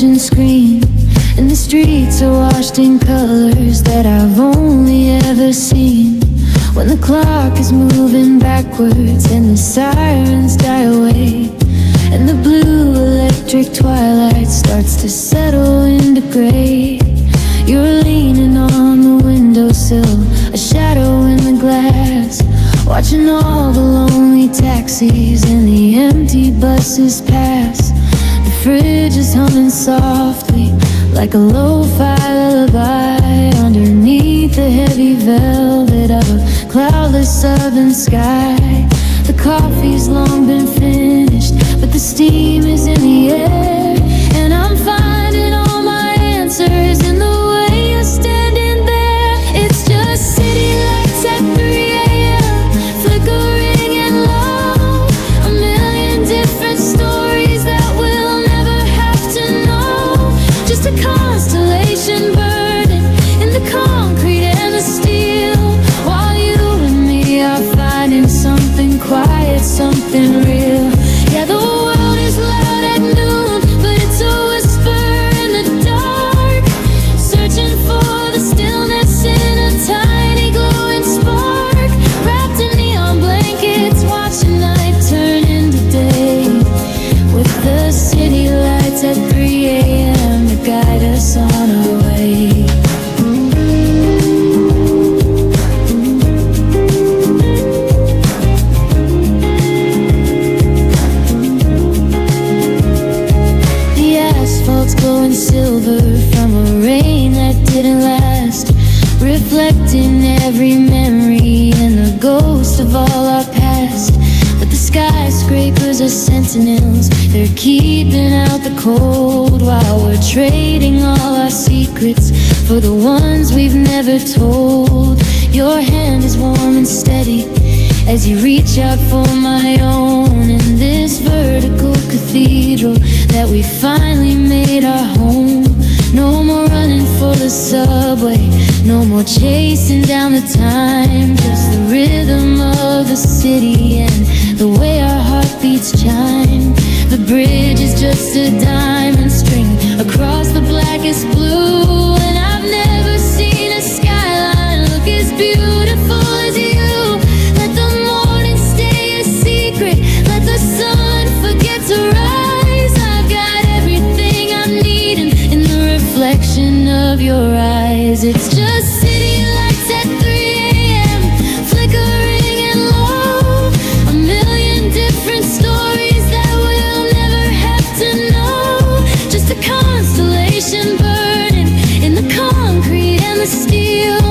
television screen, and the streets are washed in colors that I've only ever seen. When the clock is moving backwards and the sirens die away, and the blue electric twilight starts to settle into gray, you're leaning on the windowsill, a shadow in the glass, watching all the lonely taxis and the empty buses pass. The fridge is humming softly like a lo-fi lullaby underneath the heavy velvet of a cloudless southern sky. The coffee's long been finished, but the steam is in the air, and I'm finding all my answers in the way you're standing there. It's just city lights at 3 a.m. flickering and low, a million different stories that we'll never have to know. Just a constellation burning in the concrete and the steel, while you and me are finding something quiet, something real. Yeah, the world is loud at noon, but it's a whisper in the dark, searching for the stillness in a tiny glowing spark, wrapped in neon blankets, watching night turn into day, with the city lights at 3 a.m. to guide us on our way. The asphalt's glowing silver from a rain that didn't last, reflecting every memory and the ghost of all our past. But the skyscrapers are sentinels, they're keeping out the cold, while we're trading all our secrets for the ones we've never told. Your hand is warm and steady as you reach out for my own, in this vertical cathedral that we finally made our home. No more running for the subway, no more chasing down the time, just the rhythm of the city and the way our heartbeats chime. The bridge is just a diamond string across the blackest blue, and I've never seen a skyline look as beautiful as you. Let the morning stay a secret, let the sun forget to rise. I've got everything I'm needing in the reflection of your eyes. It's just city lights at 3 a.m. flickering and low, a million different stories that we'll never have to know. Just a constellation burning in the concrete and the steel,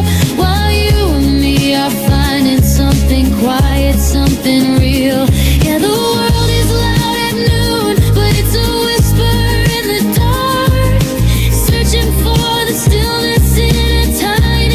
while you and me are finding something quiet, something real. Yeah, the world is loud at noon, but it's a whisper in the dark, searching for the stillness in a tiny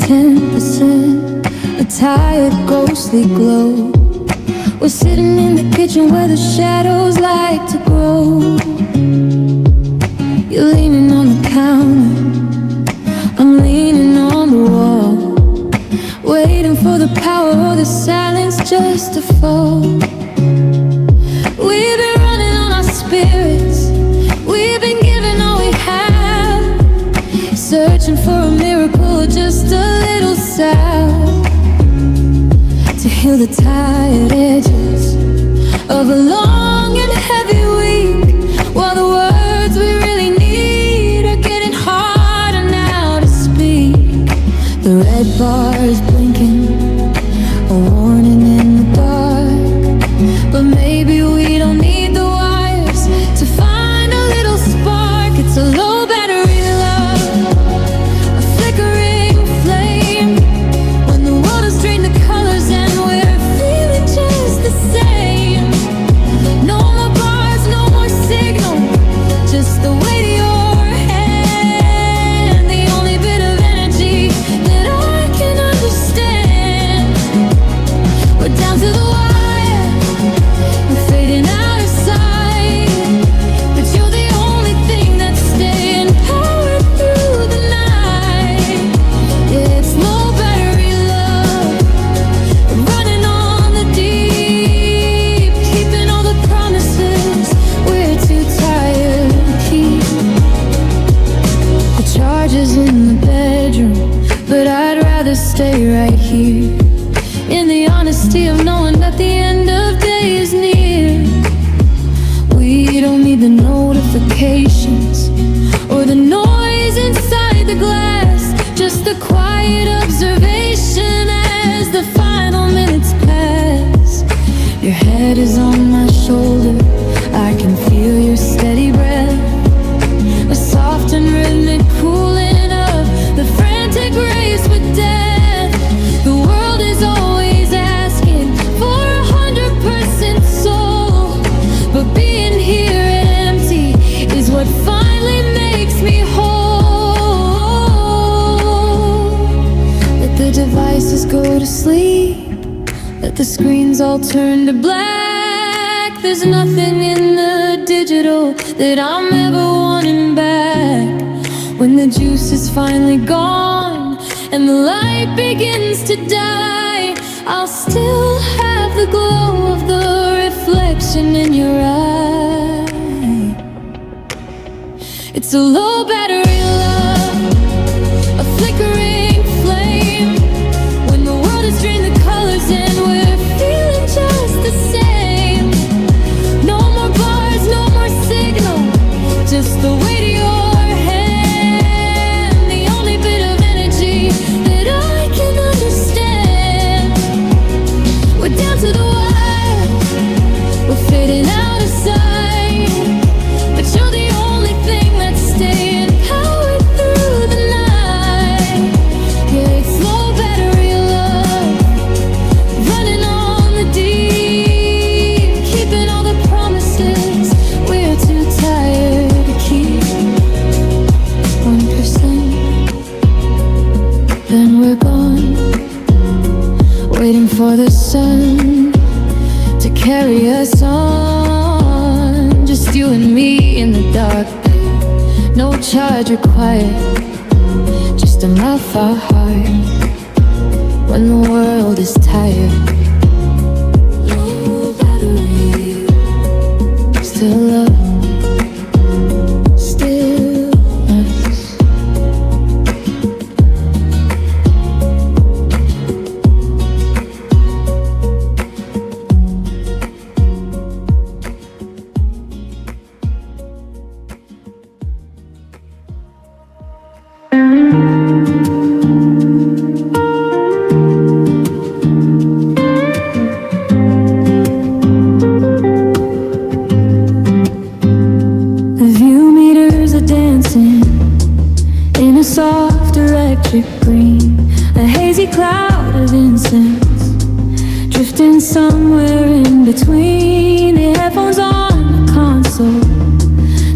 10%, a tired ghostly glow. We're sitting in the kitchen where the shadows like to grow. You're leaning on the counter, I'm leaning on the wall, waiting for the power or the silence just to fall. We've been running on our spirits, we've been giving all we have, searching for a miracle or just a little sound to heal the tired edges of a long and heavy week, while the words we really need are getting harder now to speak. The red bar is blinking, a warning in the dark, but maybe we don't need the wires to find a little spark. It's a low battery love, a flickering flame, when the world has drained the colors and we're feeling just the same. No more bars, no more signal, just the weight of your hand, the only bit of energy that I can understand. We're down to the wire, we're fading out of sight, but you're the only thing that's staying powered through the night. Yeah, it's low battery love, running on the deep, keeping all the promises we're too tired to keep. The charge is in the bedroom, but I'd rather stay right here, in the honesty of knowing that the end of day is near. We don't need the notifications or the noise inside the glass, just the quiet observation as the final minutes pass. Your head is on my shoulder, I can feel your steady breath, a soft and rhythmic cooling of the frantic race with death. The world is always asking for 100% soul, but being here empty is what finally makes me whole. Let the devices go to sleep, let the screens all turn to black. There's nothing in the digital that I'm ever wanting back. When the juice is finally gone and the light begins to die, I'll still have the glow of the reflection in your eye. It's a low battery love, a flickering flame, when the world has drained the colors and we're feeling just the same. No more bars, no more signal, just the weight of your hand, the only bit of energy that I can understand. We're down to the wire, we're fading out of sight, but you're the only thing that's staying powered through the night. Yeah, it's low battery love, running on the deep, keeping all the promises we're too tired to keep. 1%, then we're gone, waiting for the sun to carry us on. Just you and me in the dark, no charge required, just a mouth our heart when the world is tired. Low battery, still love, still us. The view meters are dancing in a soft electric green, a hazy cloud of incense drifting somewhere in between. The headphones on the console,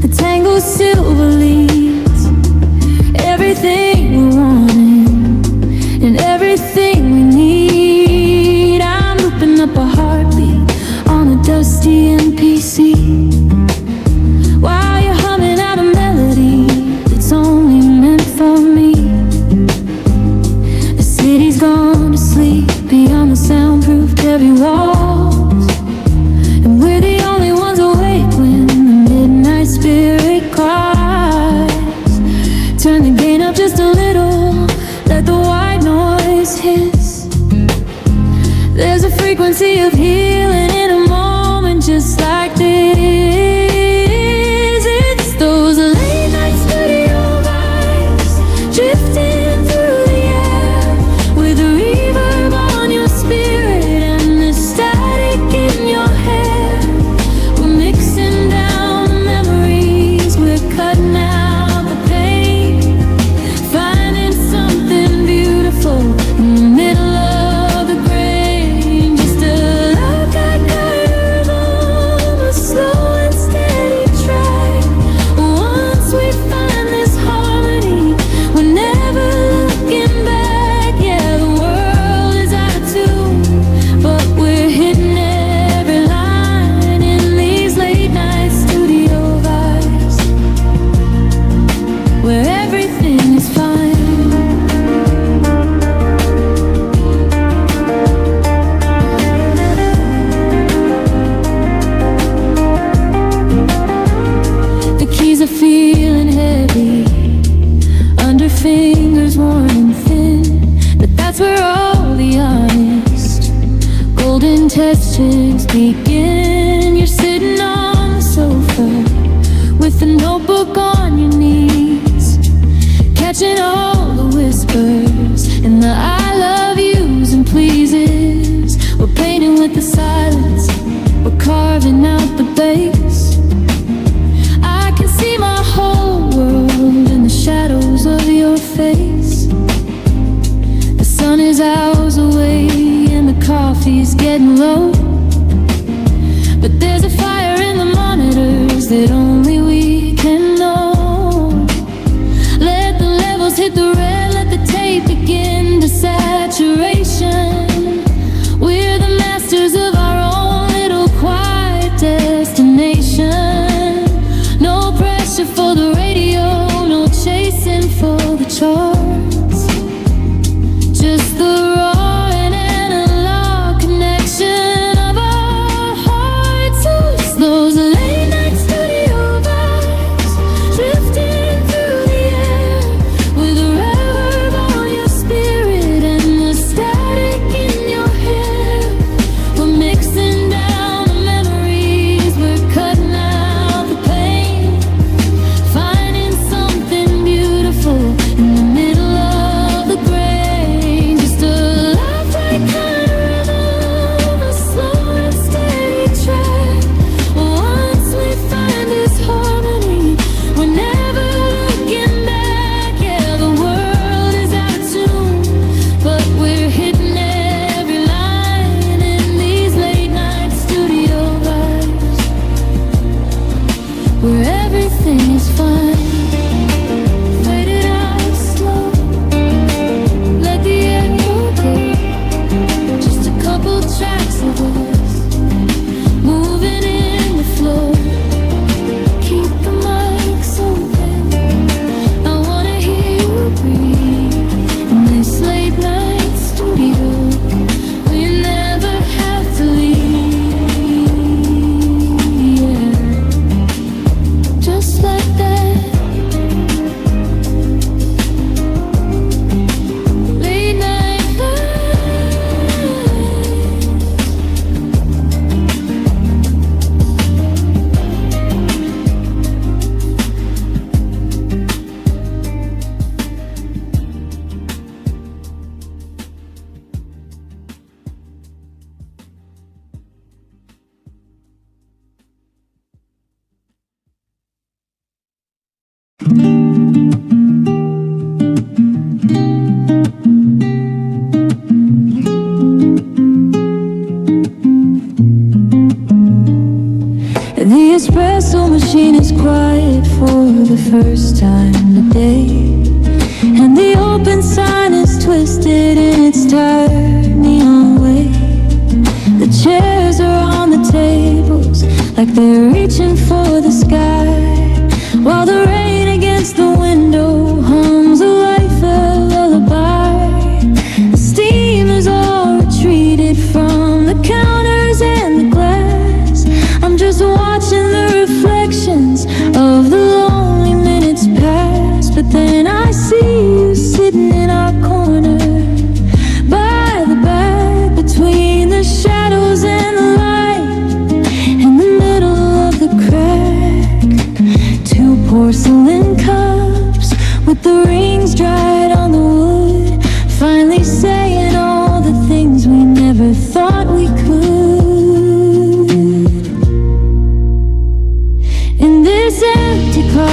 the tangled silver leads everything we're wanting frequency of healing in a moment just like this. It's those late night studio vibes drifting through the air with a reverb on your spirit and the static in your hair. We're mixing down the memories, we're cutting out the pain, finding something beautiful in the middle of the grain. Just a love that kind of a slow and steady track. Once we find this harmony, we're never looking back. Yeah, the world is out of tune, but we're hitting every line in these late night studio vibes, where everything is fine. The keys are feeling heavy under fingers worn and thin, but that's where all the honest golden textures begin. You're sitting on the sofa with a notebook on your knees, catching all the whispers and the I love yous and pleases. We're painting with the silence, we're carving out the base. I can see my whole world in the shadows of your face. The sun is hours away and the coffee's getting low, but there's a fire in the monitors that only we can know. Let the levels hit the red, let the tape begin to saturation. We're the masters of our own little quiet destination. No pressure for the radio, no chasing for the charts, just the raw and analog connection of our hearts. So it's those late night studio vibes drifting through the air with a reverb on your spirit and the static in your hair. We're mixing down the memories, we're cutting out the pain, finding something beautiful in the middle of the grain. Just a lifelike kind of rhythm, a slow and steady track. Once we find this harmony, we're never looking back. Yeah, the world is out of tune, but we're hitting every line in these late night studio vibes, where everything is fine. Fade it out slow, let the echo go. Just a couple tracks of us moving in the flow. Keep the mics open, I wanna hear you breathe in this late night studio. We never have to leave, yeah. Just like that. Late night vibes. The espresso machine is quiet for the first time today, and the open sign is twisted in its tired neon way. The chairs are on the tables like they're reaching for the sky, while the rain against the window hums a lifeless lullaby. The steam is all retreated from the counters and the glass. I'm just watching the reflections of the lonely minutes pass, but then I see you sitting in our corner by the back between the shadows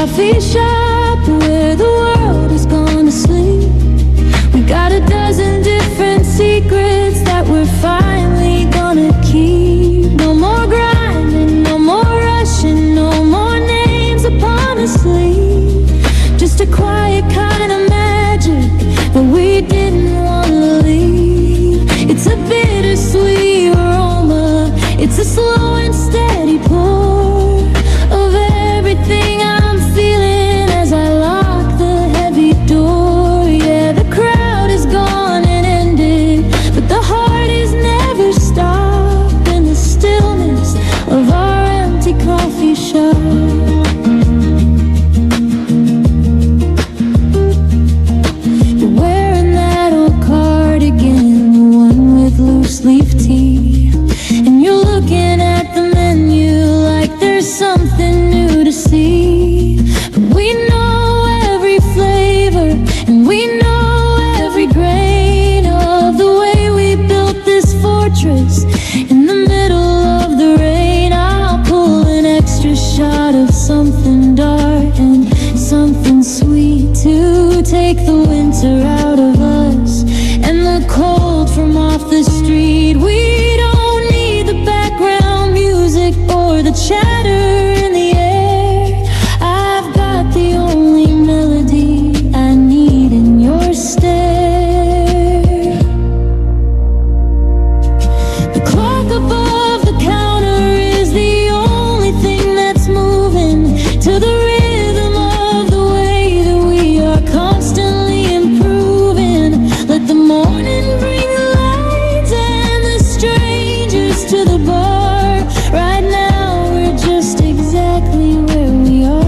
coffee shop where the world has gone to sleep. We got a dozen different secrets that we're finally gonna keep. No more grinding, no more rushing, no more names upon a sleeve. Just a quiet kind of magic that we didn't wanna leave. It's a bittersweet aroma, it's a slow and steady pour of everything I'm feeling as I lock the heavy door. Yeah, the crowd is gone and ended, but the heart is never stopped in the stillness of our empty coffee shop. You're wearing that old cardigan, the one with loose leaf tea, and you're looking at the menu like there's something new to see. But we know every flavor and we know every grain of the way we built this fortress in the middle of the rain. I'll pull an extra shot of something dark and something sweet to take the winter out of us and the cold from off the street. We don't need the background music or the chatter in the air. I've got the only melody I need in your stare. The clock above the counter is the only thing that's moving to the rhythm of the way that we are constantly improving. Let the morning bring the lights and the strangers to the bar. Right now we're just exactly where we are.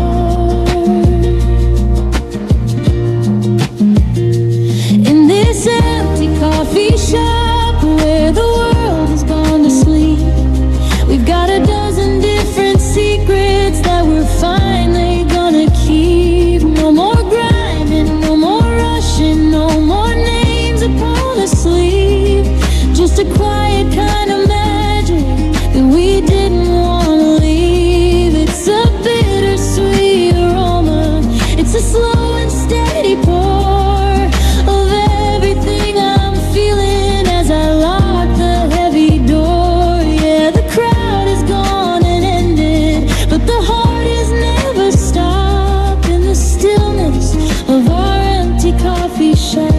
In this empty coffee shop where the world has gone to sleep, we've got a dozen different secrets that we're finally gonna keep. No more grinding, no more rushing, no more names upon a sleeve. Just a quiet kind of magic that we didn't wanna leave. It's a bittersweet aroma, it's a slow and steady pour of everything I'm feeling as I lock the heavy door. Yeah, the crowd is gone and ended, but the heart is never stopped in the stillness of our empty coffee shop.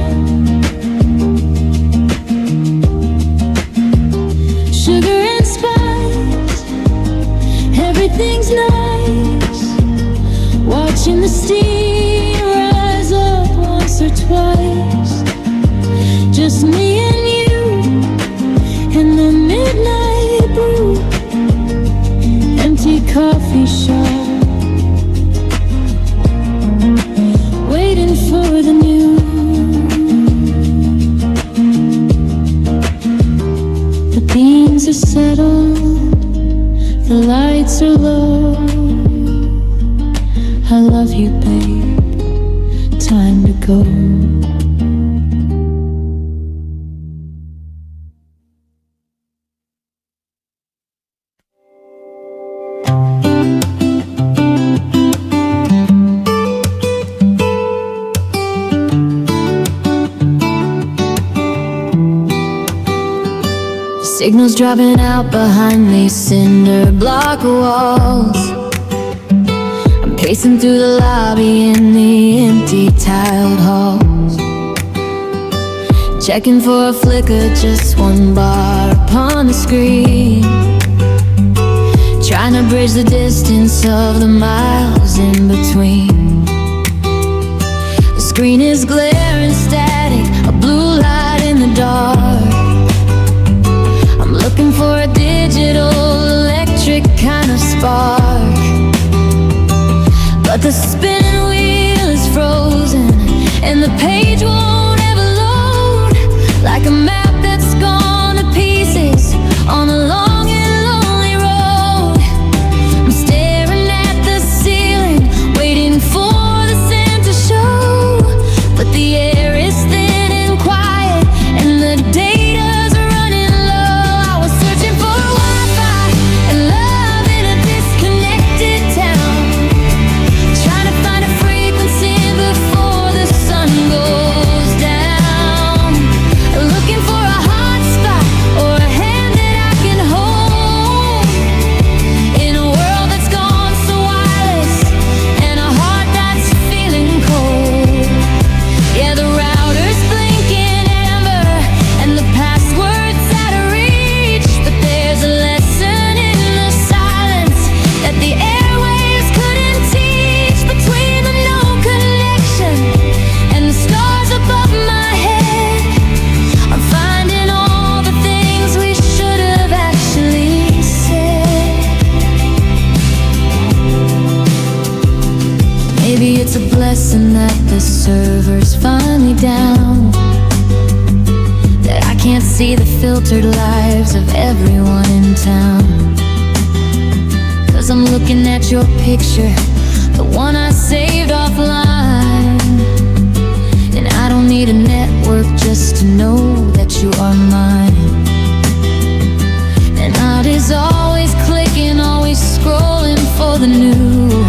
Sugar and spice, everything's nice. Watching the steam rise up once or twice. Just me and you and the midnight brew. Empty coffee shop, waiting for the news. The beans are settled, the lights are low. I love you, babe, time to go. Signals dropping out behind these cinder block walls. I'm pacing through the lobby in the empty tiled halls, checking for a flicker, just one bar upon the screen, trying to bridge the distance of the miles in between. The screen is glaring static, a blue light in the dark. Looking for a digital electric kind of spark, but the spinning wheel is frozen and the page won't ever load. Like a map that's gone to pieces on a long and lonely road. I'm staring at the ceiling, waiting for the sun to show, but the air is thin and quiet and the data's running low. I was searching for Wi-Fi and love in a disconnected town, trying to server's finally down, that I can't see the filtered lives of everyone in town. 'Cause I'm looking at your picture, the one I saved offline, and I don't need a network just to know that you are mine. And out is always clicking, always scrolling for the new,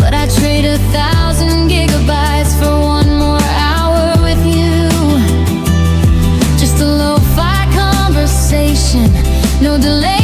but I trade 1,000 gigabytes for one more hour with you. Just a lo-fi conversation, no delay.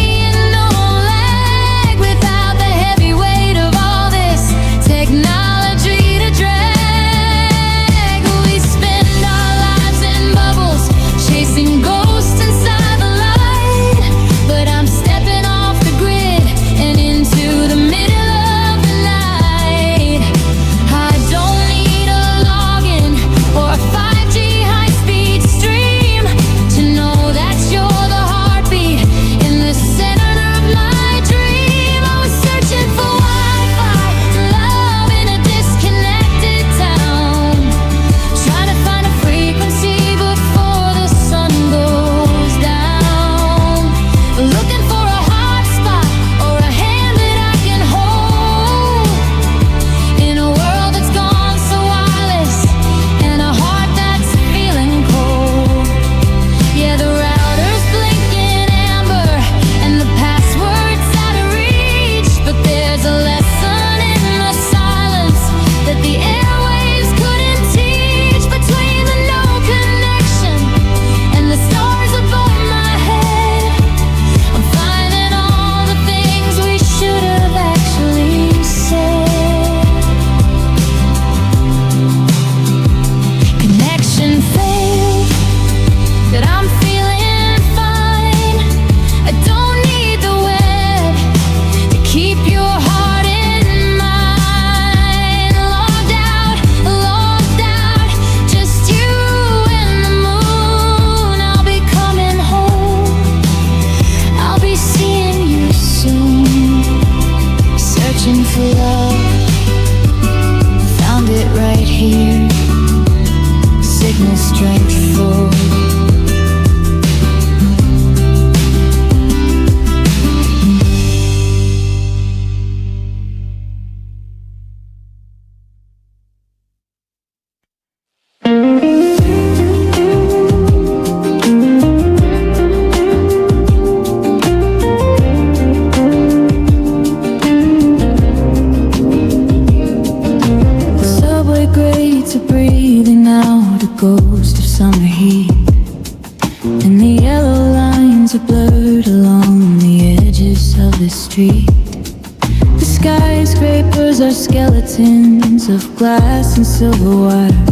Of glass and silver wire,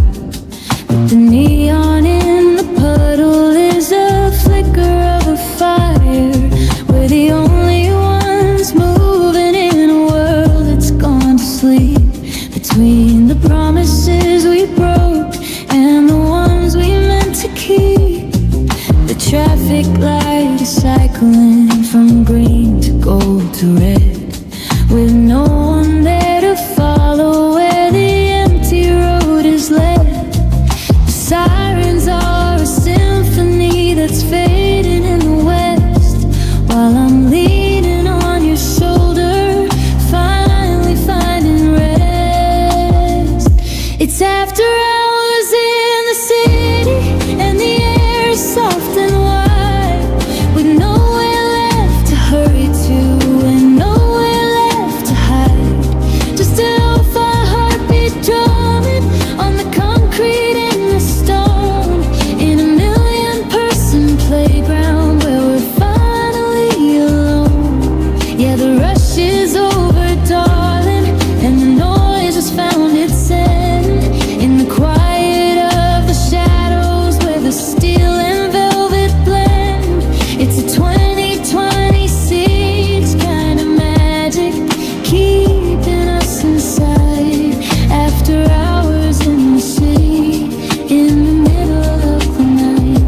but the neon in the puddle is a flicker of a fire. We're the only ones moving in a world that's gone to sleep. Between the promises we broke and the ones we meant to keep, the traffic light is cycling from green to gold to red, with no one there to follow where the empty road is led. The sirens are a symphony that's fading in the west, while I'm leaning on your shoulder, finally finding rest. It's after hours in the city, and the air is soft and wide, with nowhere left to hurry to and nowhere left to hide. Just a lo-fi heartbeat drumming on the concrete and the stone, in a million-person playground where we're finally alone. Yeah, the rush is over, darling, and the noise has found its end. In the quiet of the shadows where the steel and velvet blend, it's a 2026 kind of magic, keeping us inside. After hours in the city, in the middle of the night,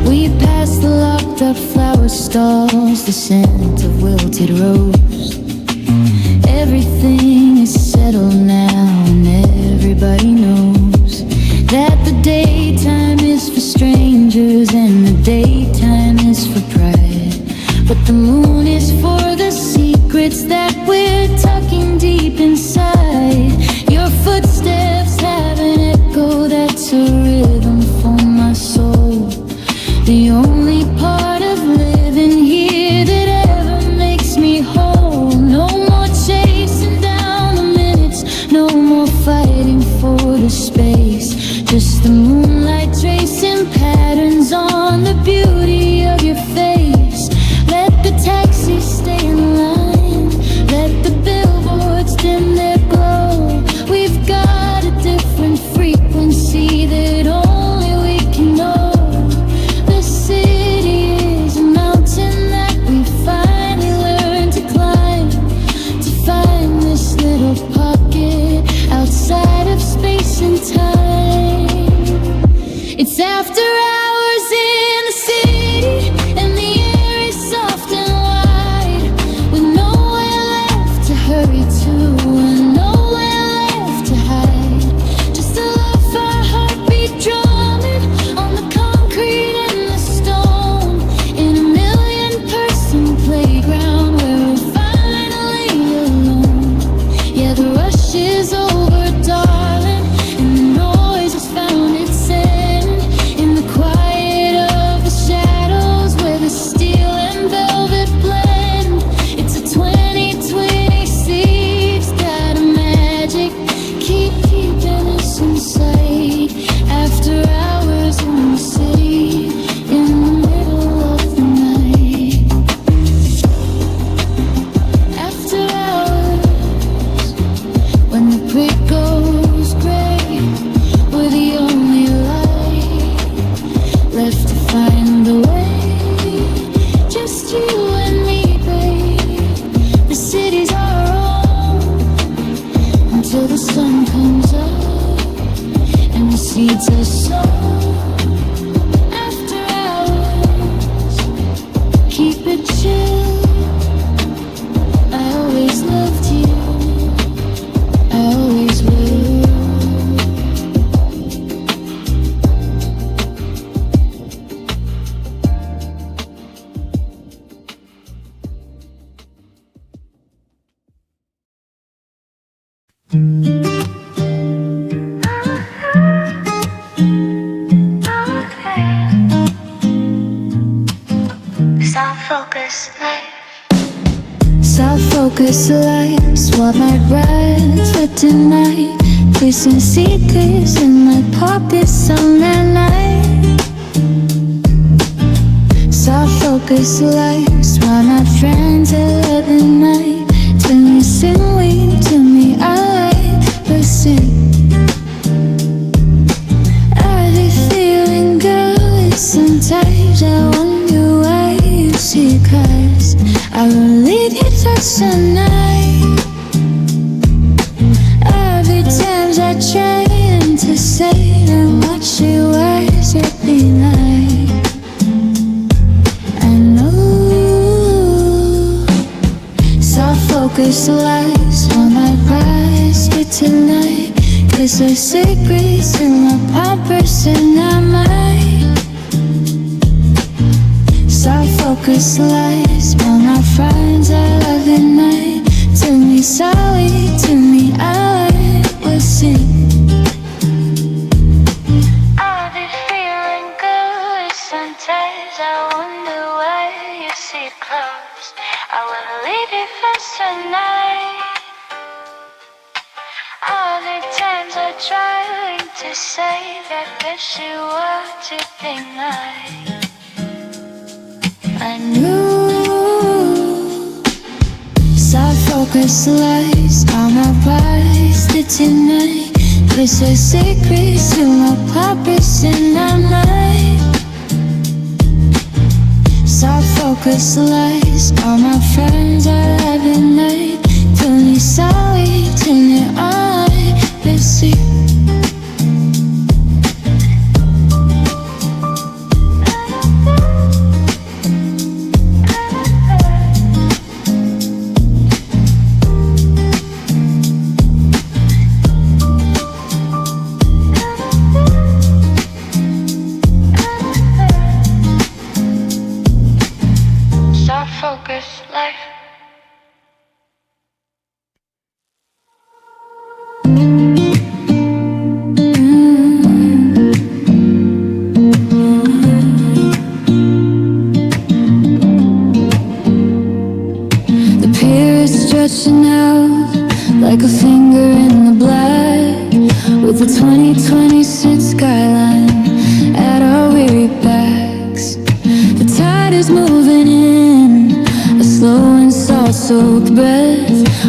we pass the locked up flower stalls, the scent of wilted rose. Everything is settled now, and everybody daytime is for strangers and the daytime is for pride. But the moon is for the secrets that we're tucking deep inside. Your footsteps have an echo that's a rhythm for my soul. The only part of living here that ever makes me whole. No more chasing down the minutes, no more fighting for the space. Just the moonlight tracing patterns on the beauty of your face. Let the taxi stay in line, let the billboards dim their glow. We've got a different frequency that only we can know. The city is a mountain that we finally learned to climb, to find this little pocket outside of space and time. It's after hours in the city, and the air is soft and wide, with nowhere left to hurry to and nowhere left to hide. Just a love, our heartbeat drumming on the concrete and the stone, in a million-person playground where we're finally alone. Yeah, the rush is over, darling, and the noise has found its end. In the quiet of the shadows where the steel and velvet blend. It's a 2026, got a magic, keep keeping us inside. After hours in the city, in the middle of the night. After hours, when the brick goes gray, we're the only light left to find the way. Just you and me, babe. The city's our own until the sun comes up and the seeds are sown. After hours, keep it chill. I always loved you, I always will. Soft focus light. Soft focus lights what I'd ride for tonight. Placing secrets in my pockets on that night. Soft focus lights while my friends at the night. Till me sing, wait till me I the sing. I be feeling good, sometimes I wonder why you see, 'cause I will leave you just tonight. Every times I trying to say how much it was it be like. I know soft focus lights on my rise here tonight. 'Cause there's secrets in my poppers and I might. Soft focus lights while my friends are loving night. Tell me sorry, tell me I will sing. I've been feeling good, sometimes I wonder why you see close. I wanna leave you for tonight. All the times I tried to say that wish you were to be mine. I knew soft focus lights on my rise here tonight. There's a secret to my pockets and I might. Soft focus lights on my friends are having night. Tell me sorry, tell me I will see.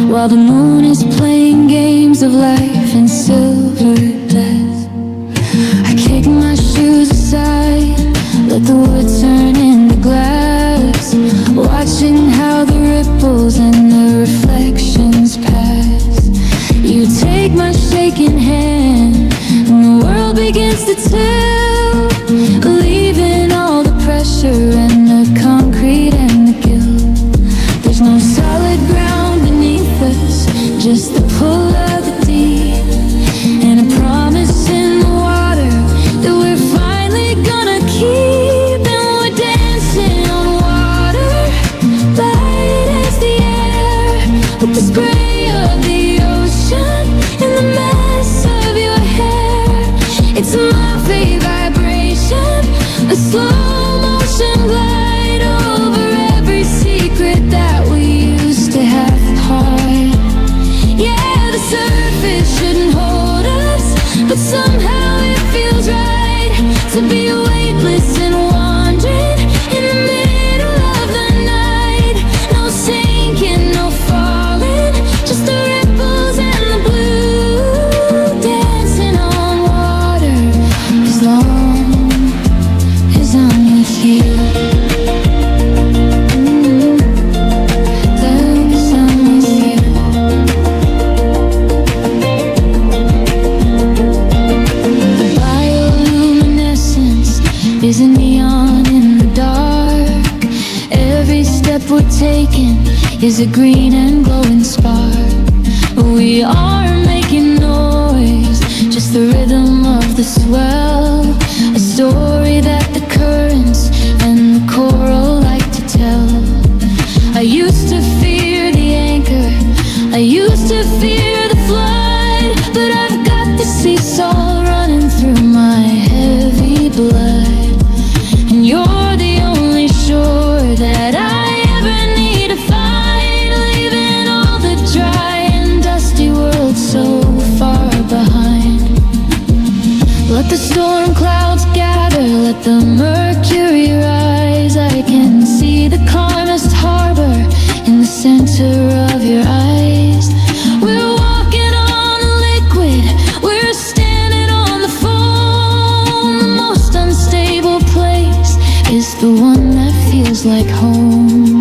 while the moon is playing games of life in silver glass. I kick my shoes aside, let the wood turn into glass, watching how the ripples and the reflections pass. You take my shaking hand, and the world begins to tilt, leaving all the pressure and the concrete and the guilt. There's no solid ground beneath us, just the pull of the deep, and a promise in the water that we're finally gonna keep. And we're dancing on water, light as the air, with the spray of the ocean and the mess of your hair. It's my favorite vibration, a slow motion glide over every secret that we used to have hard. Yeah, the surface shouldn't hold us, but somehow it feels right to be weightless and wandering in the middle of the night. No sinking, no falling, just the ripples and the blue, dancing on water as long as I'm with you. As I'm with you. Bioluminescence is a neon in the dark. Every step we're taking is a green and glowing spark. We are making noise, just the rhythm of the swell, a story that the currents and the coral like to tell. I used to fear the anchor, I used to fear the flood, but I've got the seesaw running through my heavy blood. And you're the only shore that I ever need to find, leaving all the dry and dusty world so far behind. Let the storm clouds gather, let the mercury rise. I can see the calmest harbor in the center of your eyes. We're walking on a liquid, we're standing on the foam. The most unstable place is the one that feels like home.